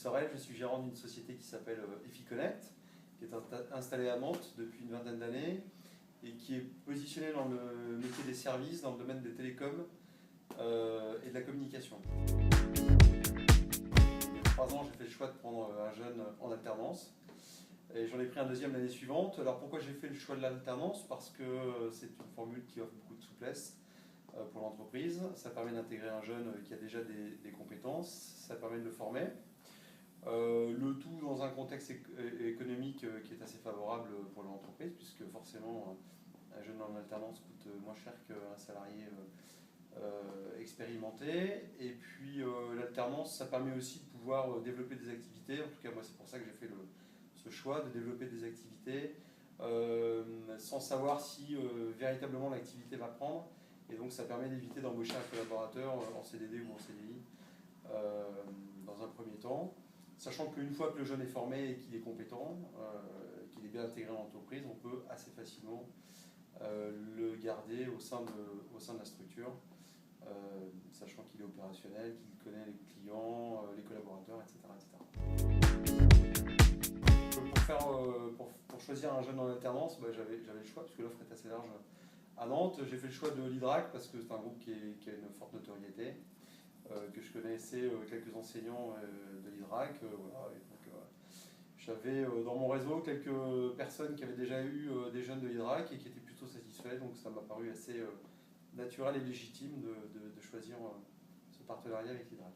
Sorel, je suis gérant d'une société qui s'appelle EFIConnect, qui est installée à Mantes depuis une vingtaine d'années et qui est positionnée dans le métier des services, dans le domaine des télécoms et de la communication. Il y a 3 ans, j'ai fait le choix de prendre un jeune en alternance et j'en ai pris un deuxième l'année suivante. Alors pourquoi j'ai fait le choix de l'alternance? Parce que c'est une formule qui offre beaucoup de souplesse pour l'entreprise. Ça permet d'intégrer un jeune qui a déjà des compétences, ça permet de le former. Le tout dans un contexte économique qui est assez favorable pour l'entreprise, puisque forcément un jeune en alternance coûte moins cher qu'un salarié expérimenté. Et puis l'alternance, ça permet aussi de pouvoir développer des activités. En tout cas, moi, c'est pour ça que j'ai fait ce choix de développer des activités sans savoir si véritablement l'activité va prendre. Et donc ça permet d'éviter d'embaucher un collaborateur en CDD ou en CDI dans un premier temps. Sachant qu'une fois que le jeune est formé et qu'il est compétent, qu'il est bien intégré en entreprise, on peut assez facilement le garder au sein de la structure, sachant qu'il est opérationnel, qu'il connaît les clients, les collaborateurs, etc. Pour choisir un jeune en alternance, j'avais le choix, parce que l'offre est assez large à Nantes. J'ai fait le choix de l'Hydrac, parce que c'est un groupe qui a une forte notoriété, que je connaissais quelques enseignants de l'Hydrac. Voilà, j'avais dans mon réseau quelques personnes qui avaient déjà eu des jeunes de l'Hydrac et qui étaient plutôt satisfaits, donc ça m'a paru assez naturel et légitime de choisir ce partenariat avec l'Hydrac.